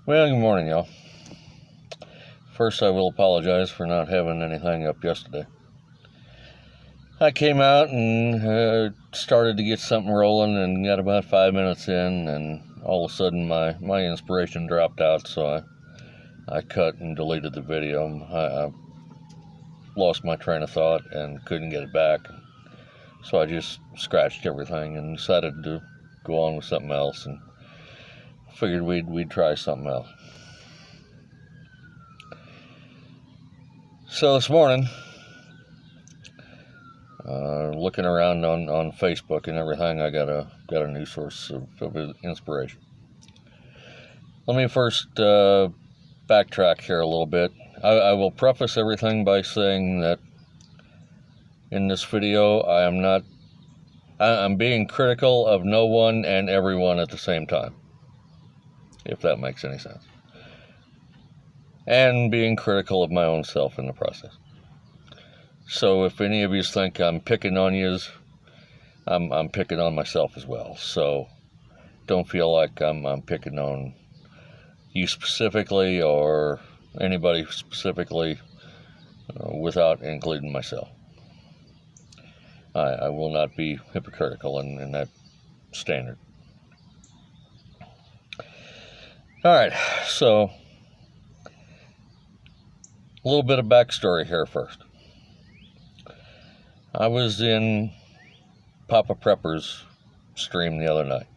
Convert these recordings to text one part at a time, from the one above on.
Well, good morning, y'all. First, I will apologize for not having anything up yesterday. I came out and started to get something rolling and got about 5 minutes in, and all of a sudden my inspiration dropped out, so I cut and deleted the video. I lost my train of thought and couldn't get it back, so I just scratched everything and decided to go on with something else, and figured we'd try something else. So this morning, looking around on Facebook and everything, I got a new source of inspiration. Let me first backtrack here a little bit. I will preface everything by saying that in this video, I'm being critical of no one and everyone at the same time, if that makes any sense. And being critical of my own self in the process. So if any of you think I'm picking on yous, I'm picking on myself as well. So don't feel like I'm picking on you specifically or anybody specifically without including myself. I will not be hypocritical in that standard. All right, so a little bit of backstory here first. I was in Papa Prepper's stream the other night,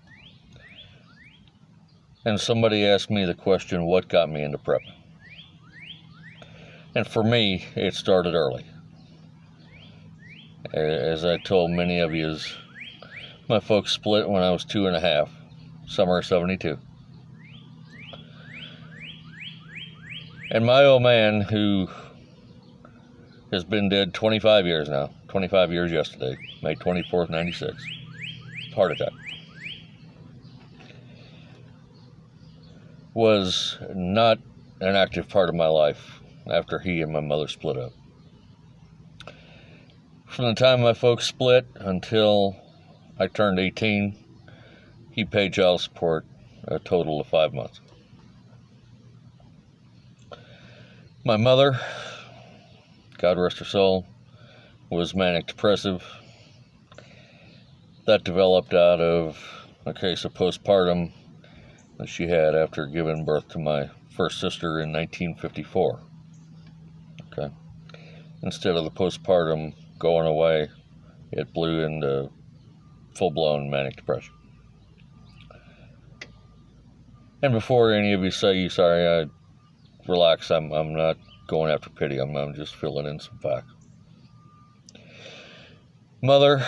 and somebody asked me the question, what got me into prepping? And for me, it started early. As I told many of you, my folks split when I was 2.5, summer of '72. And my old man, who has been dead 25 years now, 25 years yesterday, May 24th, 96, heart attack, was not an active part of my life after he and my mother split up. From the time my folks split until I turned 18, he paid child support a total of 5 months. My mother, God rest her soul, was manic depressive. That developed out of a case of postpartum that she had after giving birth to my first sister in 1954. Okay. Instead of the postpartum going away, it blew into full-blown manic depression. And before any of you say, sorry, relax, I'm not going after pity, I'm just filling in some facts. Mother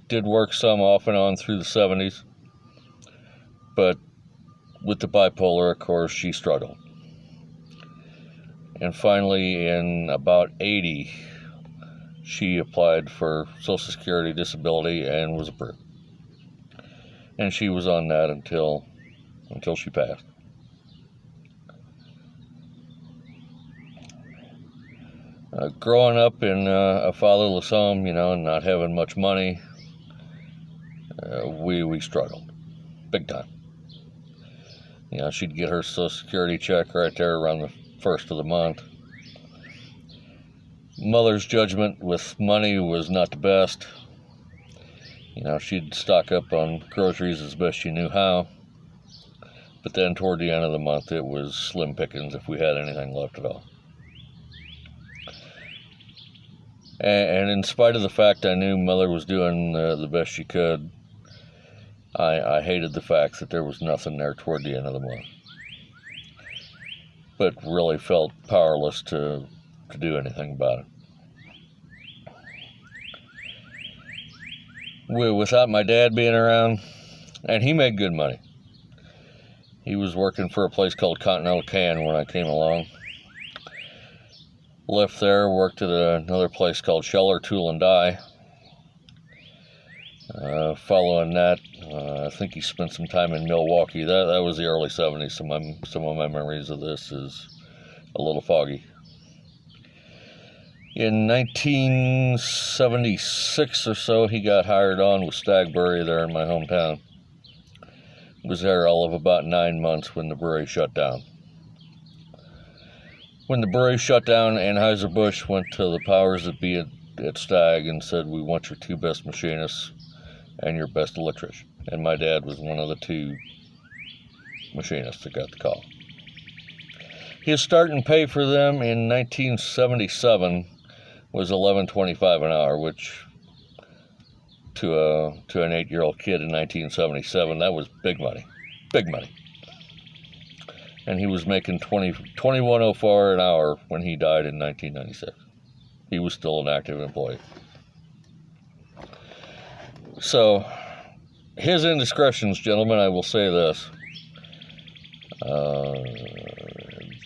did work some off and on through the 70s, but with the bipolar, of course, she struggled. And finally, in about 80, she applied for Social Security disability and was approved. And she was on that until she passed. Growing up in a fatherless home, and not having much money, we struggled big time. She'd get her Social Security check right there around the first of the month. Mother's judgment with money was not the best. She'd stock up on groceries as best she knew how. But then toward the end of the month, it was slim pickings if we had anything left at all. And in spite of the fact I knew Mother was doing the best she could, I hated the fact that there was nothing there toward the end of the month. But really felt powerless to do anything about it. Without my dad being around, and he made good money. He was working for a place called Continental Can when I came along. Left there, worked at another place called Scheller Tool and Die. Following that, I think he spent some time in Milwaukee. That was the early 70s, so some of my memories of this is a little foggy. In 1976 or so, he got hired on with Stagbury there in my hometown Was there all of about 9 months when the brewery shut down. When the brewery shut down, Anheuser-Busch went to the powers that be at Stag and said, "We want your 2 best machinists and your best electrician." And my dad was one of the 2 machinists that got the call. His starting pay for them in 1977 was $11.25 an hour, which to an 8-year-old kid in 1977, that was big money. Big money. And he was making $21.04 an hour when he died in 1996. He was still an active employee. So, his indiscretions, gentlemen, I will say this.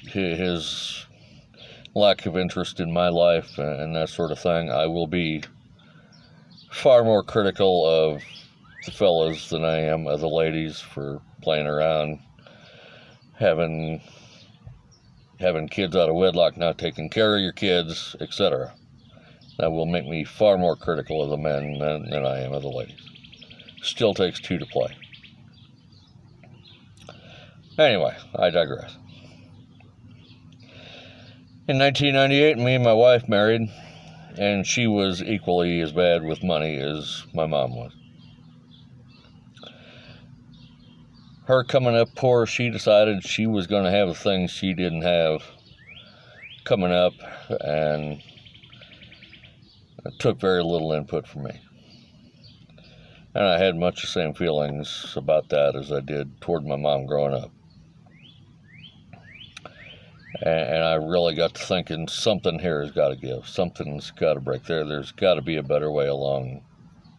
His lack of interest in my life and that sort of thing, I will be far more critical of the fellas than I am of the ladies for playing around, having kids out of wedlock, not taking care of your kids, etc. That will make me far more critical of the men than I am of the ladies. Still takes 2 to play. Anyway, I digress. In 1998, me and my wife married, and she was equally as bad with money as my mom was. Her coming up poor, she decided she was going to have the things she didn't have coming up, and it took very little input from me. And I had much the same feelings about that as I did toward my mom growing up. And I really got to thinking, something here has got to give. Something's got to break there. There's got to be a better way along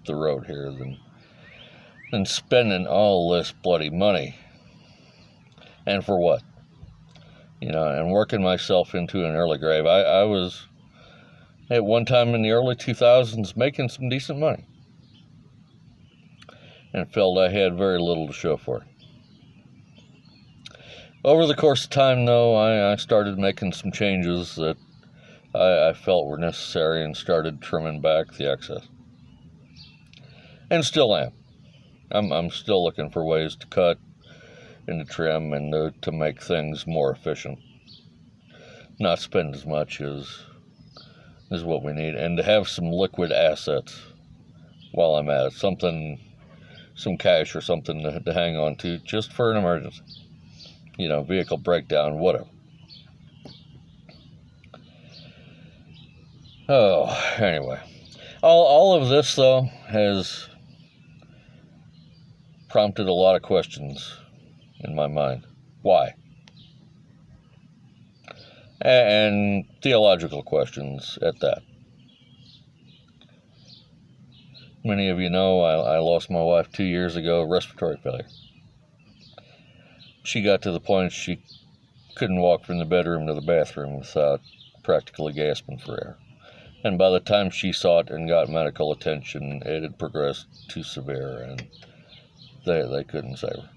the road here than spending all this bloody money. And for what? And working myself into an early grave. I was, at one time in the early 2000s, making some decent money. And felt I had very little to show for it. Over the course of time, though, I started making some changes that I felt were necessary and started trimming back the excess. And still am. I'm still looking for ways to cut and to trim and to make things more efficient. Not spend as much as what we need, and to have some liquid assets while I'm at it. Some cash or something to hang on to just for an emergency. Vehicle breakdown, whatever. Oh, anyway. All of this, though, has prompted a lot of questions in my mind. Why? And theological questions at that. Many of you know I lost my wife 2 years ago, respiratory failure. She got to the point she couldn't walk from the bedroom to the bathroom without practically gasping for air. And by the time she saw it and got medical attention, it had progressed too severe, and they couldn't save her.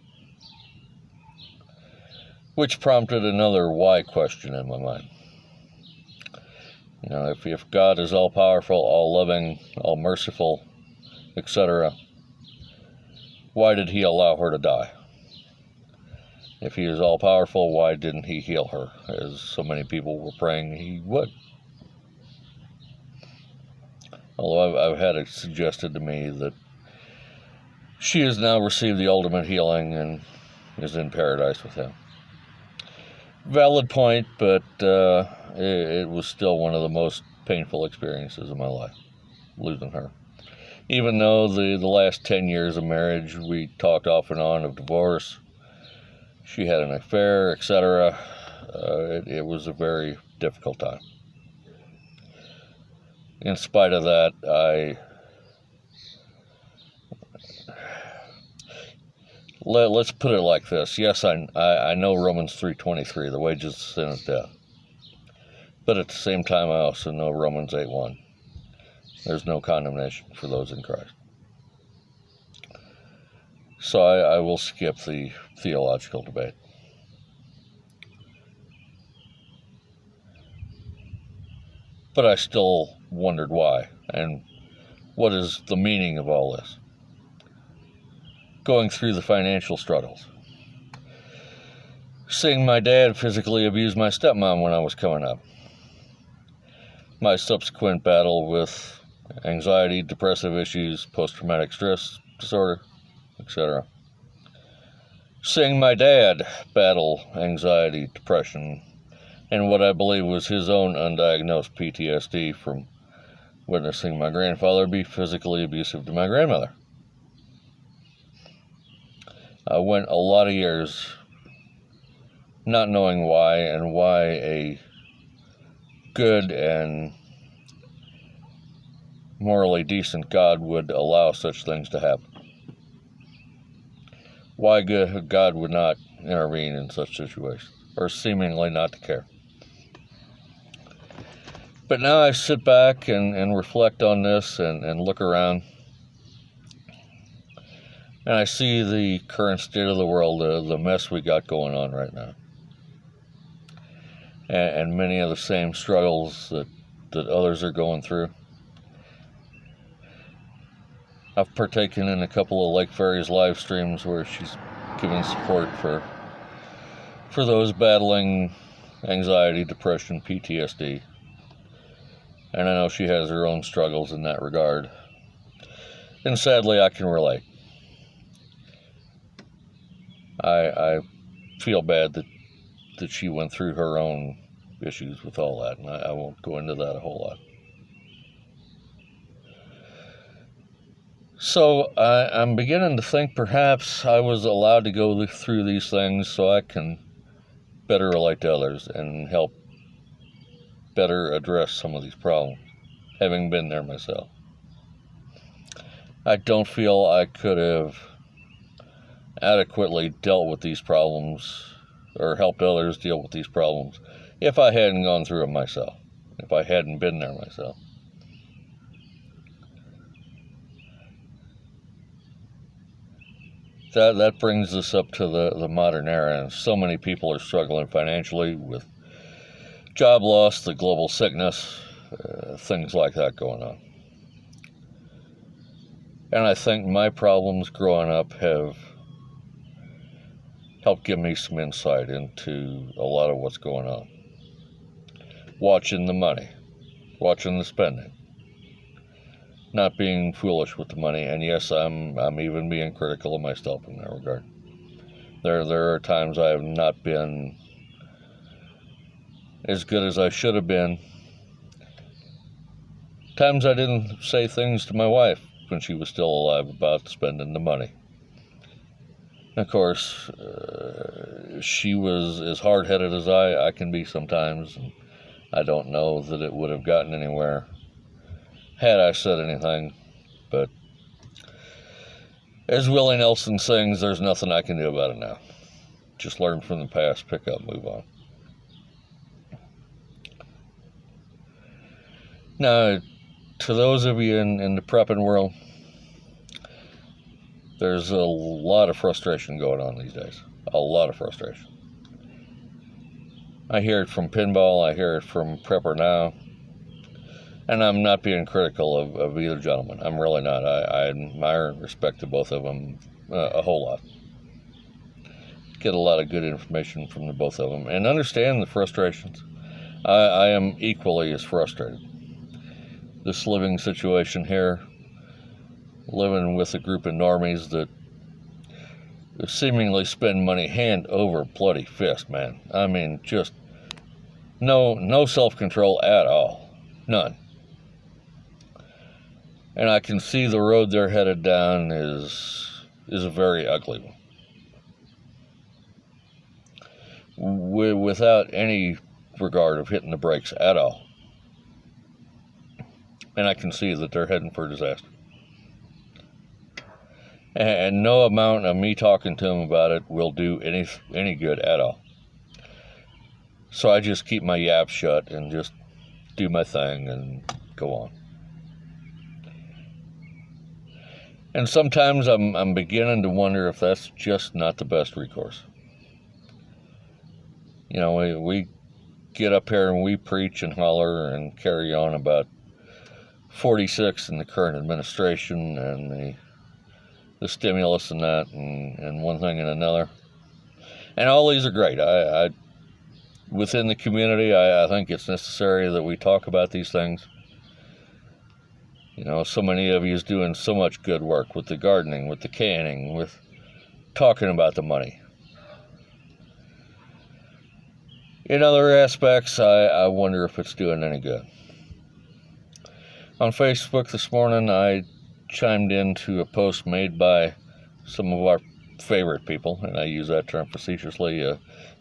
Which prompted another why question in my mind. If God is all-powerful, all-loving, all-merciful, etc., why did he allow her to die? If he is all-powerful, why didn't he heal her, as so many people were praying he would? Although I've had it suggested to me that she has now received the ultimate healing and is in paradise with him. Valid point, but it was still one of the most painful experiences of my life, losing her. Even though the last 10 years of marriage, we talked off and on of divorce, she had an affair, etc. It was a very difficult time. In spite of that, let's put it like this. Yes, I know Romans 3:23, the wages of sin is death. But at the same time, I also know Romans 8:1. There's no condemnation for those in Christ. So I will skip the theological debate. But I still wondered why, and what is the meaning of all this? going through the financial struggles. Seeing my dad physically abuse my stepmom when I was coming up. My subsequent battle with anxiety, depressive issues, post-traumatic stress disorder, etc. Seeing my dad battle anxiety, depression, and what I believe was his own undiagnosed PTSD from witnessing my grandfather be physically abusive to my grandmother. I went a lot of years not knowing why, and why a good and morally decent God would allow such things to happen. Why God would not intervene in such situations, or seemingly not to care. But now I sit back and reflect on this and look around, and I see the current state of the world, the mess we got going on right now. And many of the same struggles that others are going through. I've partaken in a couple of Lake Fairies live streams where she's giving support for those battling anxiety, depression, PTSD. And I know she has her own struggles in that regard. And sadly, I can relate. I feel bad that she went through her own issues with all that, and I won't go into that a whole lot. So I'm beginning to think perhaps I was allowed to go through these things so I can better relate to others and help better address some of these problems, having been there myself. I don't feel I could have adequately dealt with these problems or helped others deal with these problems if I hadn't gone through it myself, if I hadn't been there myself. That brings us up to the modern era, and so many people are struggling financially with job loss, the global sickness, things like that going on. And I think my problems growing up have helped give me some insight into a lot of what's going on. Watching the money, watching the spending, not being foolish with the money, and yes, I'm even being critical of myself in that regard. There are times I have not been as good as I should have been. Times I didn't say things to my wife when she was still alive about spending the money. Of course, she was as hard-headed as I can be sometimes, and I don't know that it would have gotten anywhere had I said anything, but as Willie Nelson sings, there's nothing I can do about it now. Just learn from the past, pick up, move on. Now, to those of you in the prepping world, there's a lot of frustration going on these days. A lot of frustration. I hear it from Pinball, I hear it from Prepper Now, and I'm not being critical of either gentleman. I'm really not. I admire and respect to both of them a whole lot. Get a lot of good information from the both of them and understand the frustrations. I am equally as frustrated. This living situation here, living with a group of normies that seemingly spend money hand over bloody fist, man. I mean, just no self-control at all. None. And I can see the road they're headed down is a very ugly one. Without any regard of hitting the brakes at all. And I can see that they're heading for disaster. And no amount of me talking to them about it will do any good at all. So I just keep my yap shut and just do my thing and go on. And sometimes I'm beginning to wonder if that's just not the best recourse. You know, we get up here and we preach and holler and carry on about 46 and the current administration and the the stimulus and that, and one thing and another. And all these are great. I within the community, I think it's necessary that we talk about these things. You know, so many of you is doing so much good work with the gardening, with the canning, with talking about the money. In other aspects, I wonder if it's doing any good. On Facebook this morning, I chimed into a post made by some of our favorite people, and I use that term facetiously,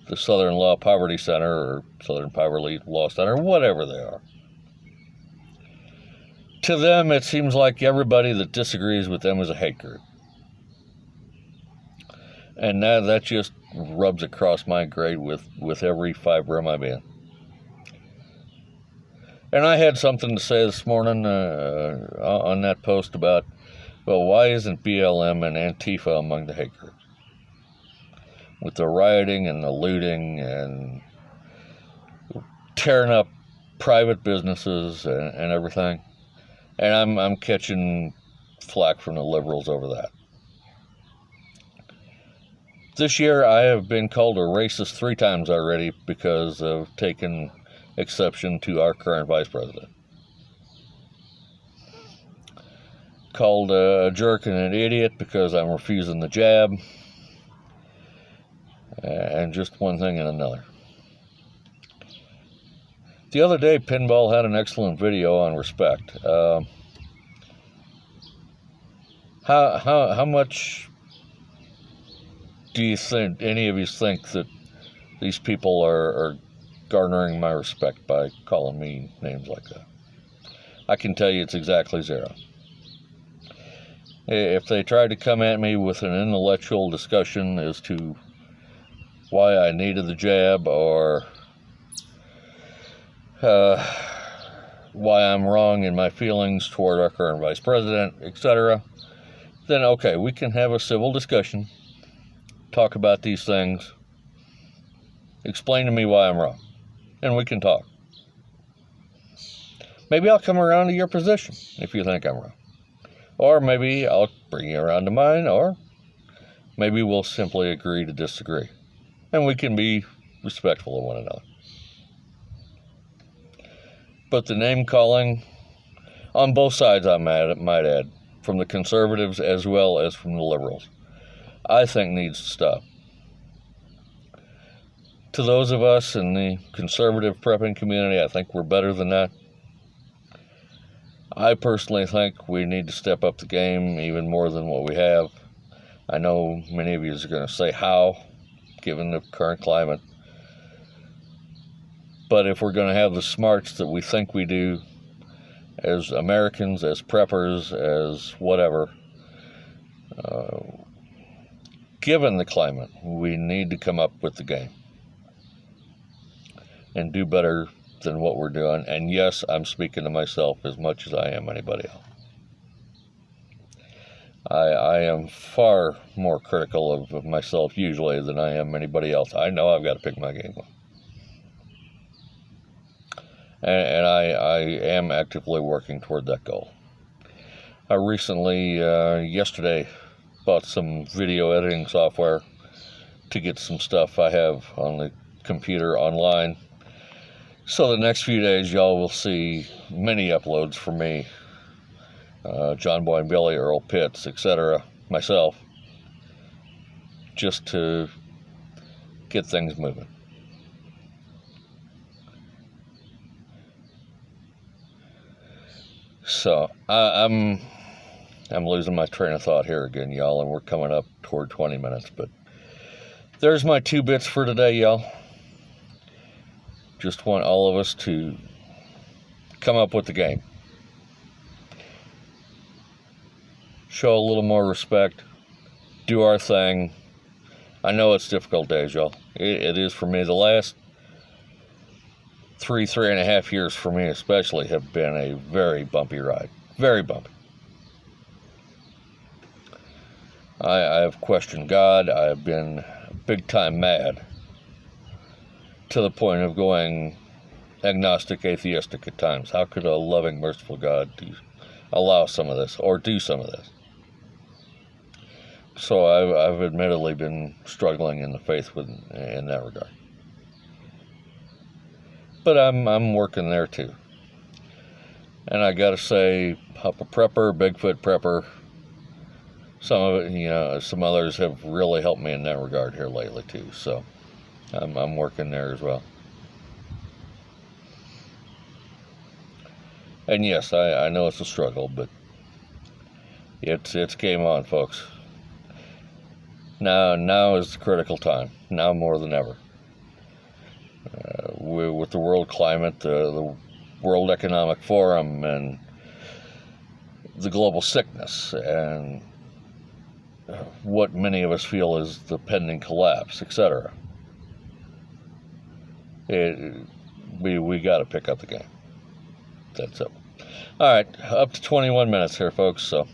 the Southern Law Poverty Center, or Southern Poverty Law Center, whatever they are. To them, it seems like everybody that disagrees with them is a hate group. And that just rubs across my grade with every fiber of my being. And I had something to say this morning on that post about, well, why isn't BLM and Antifa among the hate groups? With the rioting and the looting and tearing up private businesses and everything. And I'm catching flack from the liberals over that. This year I have been called a racist 3 times already because of taking exception to our current vice president. Called a jerk and an idiot because I'm refusing the jab. And just one thing and another. The other day, Pinball had an excellent video on respect. How much do you think, any of you think, that these people are garnering my respect by calling me names like that? I can tell you it's exactly 0. If they tried to come at me with an intellectual discussion as to why I needed the jab, or why I'm wrong in my feelings toward our current vice president, etc., then okay, we can have a civil discussion, talk about these things, explain to me why I'm wrong, and we can talk. Maybe I'll come around to your position if you think I'm wrong. Or maybe I'll bring you around to mine, or maybe we'll simply agree to disagree. And we can be respectful of one another. But the name calling, on both sides, I might add, from the conservatives as well as from the liberals, I think needs to stop. To those of us in the conservative prepping community, I think we're better than that. I personally think we need to step up the game even more than what we have. I know many of you are going to say how, given the current climate. But if we're going to have the smarts that we think we do as Americans, as preppers, as whatever, given the climate, we need to come up with the game and do better than what we're doing. And yes, I'm speaking to myself as much as I am anybody else. I am far more critical of myself usually than I am anybody else. I know I've got to pick my game up. And I am actively working toward that goal. I recently, yesterday, bought some video editing software to get some stuff I have on the computer online. So the next few days, y'all will see many uploads from me, John Boy and Billy, Earl Pitts, etc., myself, just to get things moving. So I'm losing my train of thought here again, y'all, and we're coming up toward 20 minutes. But there's my 2 bits for today, y'all. Just want all of us to come up with the game. Show a little more respect. Do our thing. I know it's difficult days, y'all. It is for me. The last 3.5 years for me especially have been a very bumpy ride. Very bumpy. I have questioned God. I have been big time mad, to the point of going agnostic, atheistic at times. How could a loving, merciful God allow some of this, or do some of this? So I've admittedly been struggling in the faith in that regard. But I'm working there too. And I gotta say, Papa Prepper, Bigfoot Prepper, some of it, some others have really helped me in that regard here lately too. So I'm working there as well. And yes, I know it's a struggle, but it's game on, folks. Now is the critical time. Now more than ever. With the world climate, the World Economic Forum, and the global sickness, and what many of us feel is the pending collapse, etc. We got to pick up the game. That's it. All right, up to 21 minutes here, folks. So,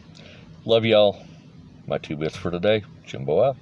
love y'all. My 2 bits for today. Jimbo out.